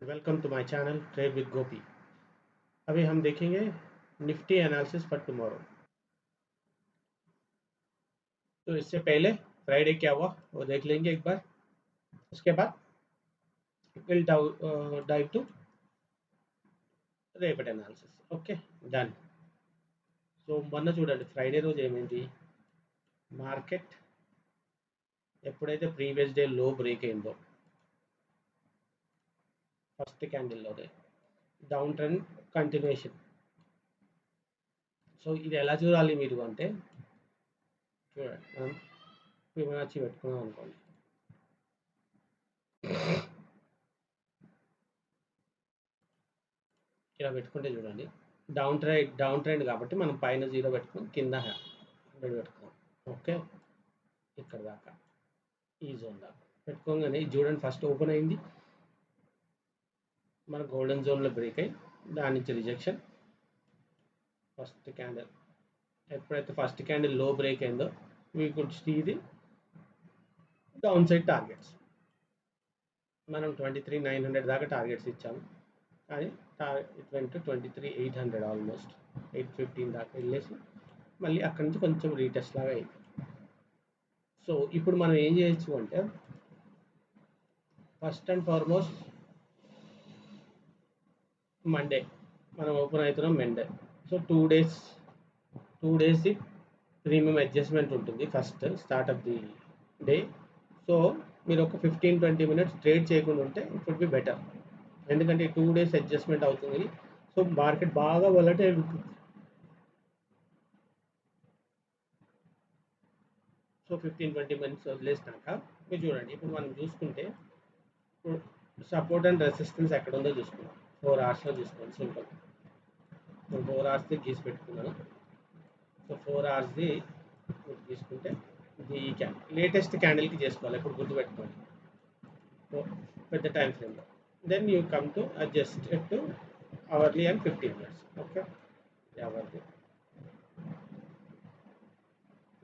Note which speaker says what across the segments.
Speaker 1: Welcome to my channel trade with Gopi. अभी हम देखेंगे निफ्टी एनालिसिस फॉर टुमारो। तो इससे पहले फ्राइडे क्या हुआ वो देख लेंगे एक बार। उसके बाद विल डाइव टू రేపటి అనాలిసిస్. Okay, done. సో మొన్న చూడండి ఫ్రైడే రోజు ఏమైంది, మార్కెట్ ఎప్పుడైతే ప్రీవియస్ డే లో బ్రేక్ అయిందో ఫస్ట్ క్యాండిల్లోనే డౌన్ ట్రెండ్ కంటిన్యూషన్. సో ఇది ఎలా చూడాలి మీరు అంటే, చూడండి మనం ఫిబొనాచి పెట్టుకున్నాం అనుకోండి. ఇలా పెట్టుకుంటే చూడండి, డౌన్ ట్రెండ్ కాబట్టి మనం పైన 0 పెట్టుకుని కింద 100 పెట్టుకున్నాం. ఓకే, ఇక్కడ దాకా ఈ జోన్ దాకా పెట్టుకోగానే ఇది చూడండి, ఫస్ట్ ఓపెన్ అయింది, మన గోల్డెన్ జోన్లో బ్రేక్ అయ్యి దాని నుంచి రిజెక్షన్. ఫస్ట్ క్యాండిల్ ఎప్పుడైతే ఫస్ట్ క్యాండిల్ లో బ్రేక్ అయిందో we could see the down side targets. మనం 23,900 దాకా టార్గెట్స్ ఇచ్చాము, కానీ ఇట్ వెంట్ టు 23,800, ఆల్మోస్ట్ 815 దాకా వెళ్ళేసి మళ్ళీ అక్కడి నుంచి కొంచెం రీటెస్ట్ లాగా అయింది. సో ఇప్పుడు మనం ఏం చేయొచ్చు అంటే, ఫస్ట్ అండ్ ఫార్మోస్ట్ మండే మనం ఓపెన్ అవుతున్నాం Monday. So 2 days premium adjustment ఉంటుంది first start of the day. So మీరు ఒక 15-20 minutes ట్రేడ్ చేయకుండా ఉంటే ఇట్ వుడ్ బి బెటర్, ఎందుకంటే 2 days అడ్జస్ట్మెంట్ అవుతుంది. సో మార్కెట్ బాగా వాలటైల్ ఉంటుంది. సో 15-20 minutes వదిలేసినాక మీరు చూడండి, ఇప్పుడు మనం చూసుకుంటే ఇప్పుడు సపోర్ట్ అండ్ రెసిస్టెన్స్ ఎక్కడ ఉందో చూసుకున్నాం. 4 hours చూసుకోండి, సింపుల్. నేను 4 hours గీసి పెట్టుకున్నాను. సో 4 hours తీసుకుంటే ఇది లేటెస్ట్ క్యాండిల్కి చేసుకోవాలి, ఇప్పుడు గుర్తుపెట్టుకోండి. సో పెద్ద టైం ఫ్రేమ్లో then you come to adjust to hourly and 15 minutes. Okay, hourly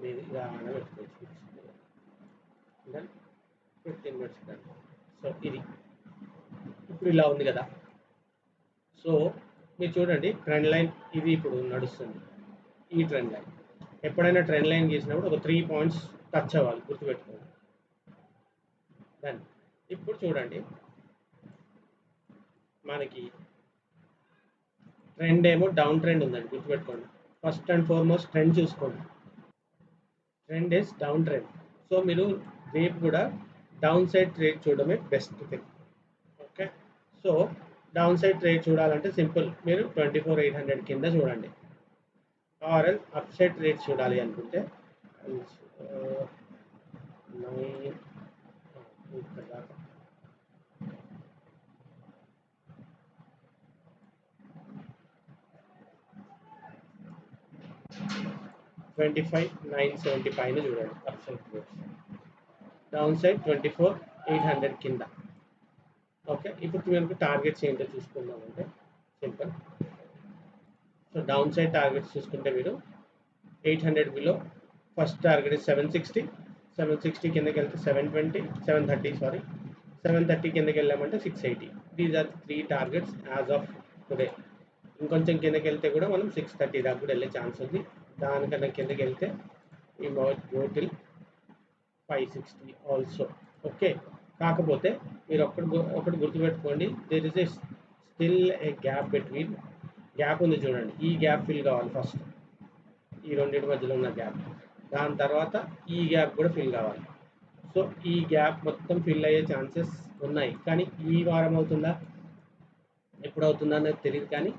Speaker 1: మీరు ఇలా పెట్టుకోవచ్చు, దెన్ 15 minutes డన్. సో ఇది ఇప్పుడు ఇలా ఉంది కదా. సో మీరు చూడండి ట్రెండ్ లైన్ ఇది ఇప్పుడు నడుస్తుంది. ఈ ట్రెండ్ లైన్ ఎప్పుడైనా ట్రెండ్ లైన్ గీసినప్పుడు ఒక 3 points టచ్ అవ్వాలి, గుర్తుపెట్టుకోండి. దెన్ ఇప్పుడు చూడండి, మనకి ట్రెండ్ ఏమో డౌన్ ట్రెండ్ ఉందండి, గుర్తుపెట్టుకోండి. ఫస్ట్ అండ్ ఫార్మోస్ట్ ట్రెండ్ చూసుకోండి, trend is down trend. So మీరు రేపు కూడా డౌన్ సైడ్ ట్రేడ్ చూడడమే best thing. Okay, so down side trade చూడాలంటే సింపుల్, మీరు 24,800 కింద చూడండి. ఆర్ఎల్ అప్ సైడ్ ట్రేడ్ చూడాలి అనుకుంటే 25,970 పైన చూడండి upside trade, downside 24,800 కింద. ఓకే, ఇప్పుడు మనకు టార్గెట్స్ ఏంటో చూసుకుందామంటే simple. So down side targets చూసుకుంటే మీరు 800 బిలో ఫస్ట్ టార్గెట్ ఇస్ 760 కిందకి వెళ్తే 730 కిందకి వెళ్ళామంటే 680. These are 3 targets as of today. ఇంకొంచెం కిందకి వెళ్తే కూడా మనం 630 దాకా కూడా వెళ్ళే ఛాన్స్ ఉంది. దానికన్నా కిందకి వెళ్తే ఈ టోటల్ 560 ఆల్సో. ఓకే, కాకపోతే మీరు ఒకటి గుర్తుపెట్టుకోండి, there is a still a gap between, gap ఉంది చూడండి, ఈ గ్యాప్ ఫిల్ కావాలి ఫస్ట్, ఈ రెండింటి మధ్యలో ఉన్న గ్యాప్. దాని తర్వాత ఈ గ్యాప్ కూడా ఫిల్ కావాలి. సో ఈ గ్యాప్ మొత్తం ఫిల్ అయ్యే ఛాన్సెస్ ఉన్నాయి, కానీ ఈ వారం అవుతుందా ఎప్పుడు అవుతుందా అనేది తెలియదు. కానీ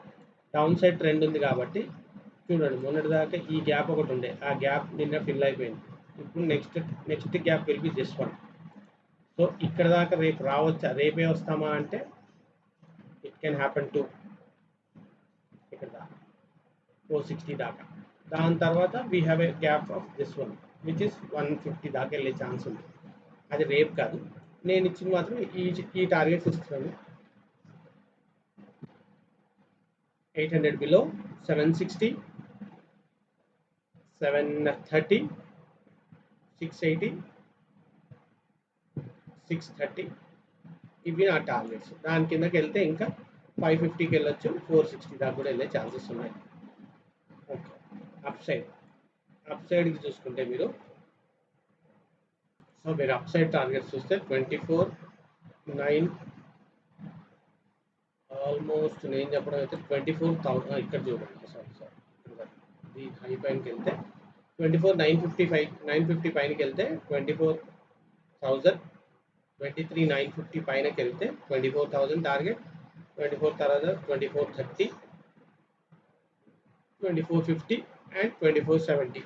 Speaker 1: డౌన్ సైడ్ ట్రెండ్ ఉంది కాబట్టి చూడండి, మొన్నటి దాకా ఈ గ్యాప్ ఒకటి ఉండే, ఆ గ్యాప్ నిన్న ఫిల్ అయిపోయింది. ఇప్పుడు next gap will be this one. So ఇక్కడ దాకా రేపు రావచ్చా, రేపే వస్తామా అంటే ఇట్ కెన్ హ్యాపన్ టు ఇక్కడ దాకా 460 దాకా. దాని తర్వాత we have a gap of this one which is 150 దాకా వెళ్ళే ఛాన్స్ ఉంది. అది రేపు కాదు, నేను ఇచ్చింది మాత్రం ఈ టార్గెట్స్ ఇస్తున్నాను. 800 బిలో 760, 730, 680, 630, ఇవి నా టార్గెట్స్. దాని కిందకి వెళ్తే ఇంకా 550కి వెళ్ళొచ్చు, 460 దాకా కూడా వెళ్ళే ఛాన్సెస్ ఉన్నాయి. ఓకే, అప్ సైడ్కి చూసుకుంటే మీరు అప్ సైడ్ టార్గెట్స్ చూస్తే 24,900 ఆల్మోస్ట్ నేను చెప్పడం అయితే 24,000 ఇక్కడ చూడండి. ఈ హై పైనకి వెళ్తే 24,955 950 పైనకి వెళ్తే 24,000, 23,950 పైనకి వెళ్తే 24,000 టార్గెట్, 24 తర్వాత 2430, 2450 అండ్ 2470.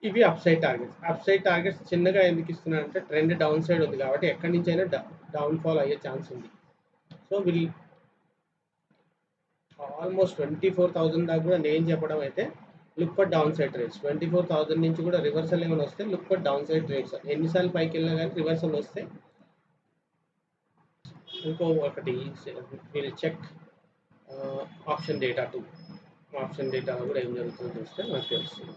Speaker 1: ఇవి అప్ సైడ్ టార్గెట్స్ చిన్నగా ఎందుకు ఇస్తున్నారంటే ట్రెండ్ డౌన్ సైడ్ ఉంది కాబట్టి ఎక్కడి నుంచి అయినా డౌన్ ఫాల్ అయ్యే ఛాన్స్ ఉంది. సో వీళ్ళు ఆల్మోస్ట్ 24,000 దాకా కూడా నేను చెప్పడం అయితే look for downside trades. 24,000 నుంచి కూడా రివర్సల్ ఏమైనా వస్తే look for downside trades. ఎన్నిసార్లు పైకి వెళ్ళినా కానీ రివర్సల్ వస్తే ఇంకో ఒకటి వీళ్ళు check option data 2. Option data కూడా ఏం జరుగుతుందో చూస్తే నాకు తెలుస్తుంది.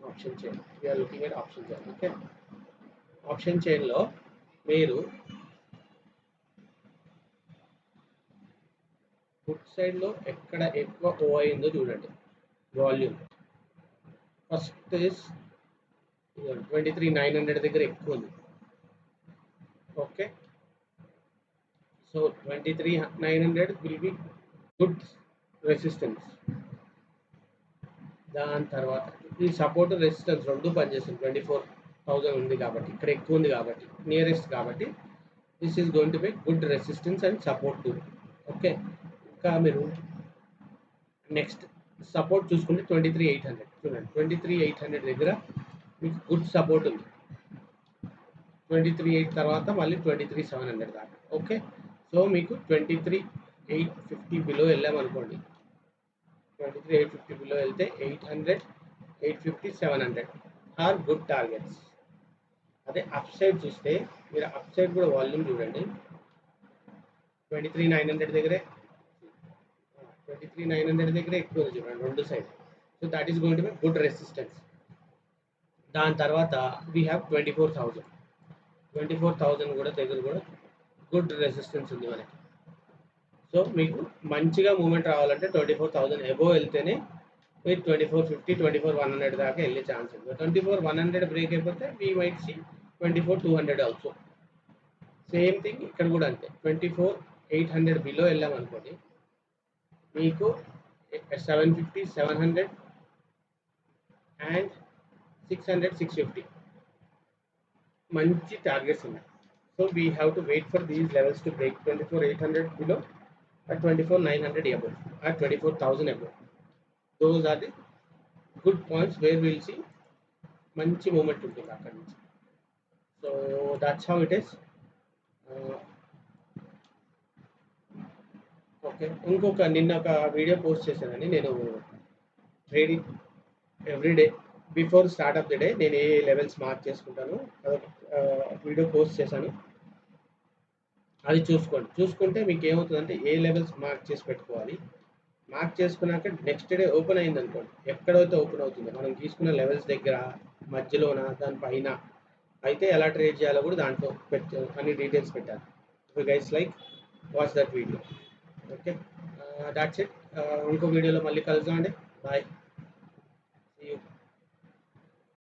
Speaker 1: Option chain, we're looking at option chain. Okay, option చైన్లో మీరు ఫుట్ సైడ్లో ఎక్కడ ఎక్కువ ఓ అయిందో చూడండి. వాల్యూమ్ ఫస్ట్ ఇస్ 23,900 దగ్గర ఎక్కువ ఉంది. Okay, so 23,900 will be good resistance. దాని తర్వాత ఈ సపోర్ట్ రెసిస్టెన్స్ రెండు పనిచేస్తుంది. 24,000 ఉంది కాబట్టి ఇక్కడ ఎక్కువ ఉంది కాబట్టి నియరెస్ట్ కాబట్టి this is going to be good resistance and support two. Okay, ఇంకా మీరు నెక్స్ట్ సపోర్ట్ చూసుకుంటే 23,800 చూడండి. 23,800 దగ్గర మీకు గుడ్ సపోర్ట్ ఉంది. 23,800 తర్వాత మళ్ళీ 23,700 దాకా. ఓకే, సో మీకు 23,850 బిలో వెళ్ళామనుకోండి. 23,850 బిలో వెళ్తే 800, 850, 700 ఆర్ గుడ్ టార్గెట్స్. అదే అప్ సైడ్ చూస్తే మీరు అప్ సైడ్ కూడా వాల్యూమ్ చూడండి. 23,900 దగ్గరే 23,900 దగ్గరే ఎక్కువ చూడండి రెండు side. So that is going to be good resistance. దాని తర్వాత వీ హ్యావ్ 24,000 కూడా దగ్గర కూడా గుడ్ రెసిస్టెన్స్ ఉంది మనకి. సో మీకు మంచిగా మూమెంట్ రావాలంటే 24,000 అబోవ్ వెళ్తేనే మీరు 2450, 24,100 దాకా వెళ్ళే ఛాన్స్ ఉంది. 24,100 బ్రేక్ అయిపోతే we might see 24,200 also. Same thing ఇక్కడ కూడా అంతే. 24,800 బిలో వెళ్ళామనుకోండి మీకు 750, 700 అండ్ 600, 650 మంచి టార్గెట్స్ ఉన్నాయి. So we have to wait for these levels to break 24,800 below at 24,900 above, at 24,000 above. Those are the good points where we will see మంచి moment ఉంటుంది అక్కడి నుంచి. So that's how it is. Okay, నిన్న ఒక video post చేశానండి. నేను trading everyday before start of the day నేను A levels mark చేసుకుంటాను అదొక వీడియో పోస్ట్ చేశాను. అది చూసుకుంటే మీకు ఏమవుతుందంటే ఏ లెవెల్స్ మార్క్ చేసి పెట్టుకోవాలి. మార్క్ చేసుకున్నాక నెక్స్ట్ డే ఓపెన్ అయింది అనుకోండి, ఎక్కడైతే ఓపెన్ అవుతుందో మనం తీసుకున్న లెవెల్స్ దగ్గర, మధ్యలోన, దానిపైన అయితే ఎలా ట్రేడ్ చేయాలో కూడా దాంట్లో అన్ని డీటెయిల్స్ పెట్టాలి. You guys like watch that video. Okay, that's it. ఇంకో వీడియోలో మళ్ళీ కలుద్దామండి. Bye, see you.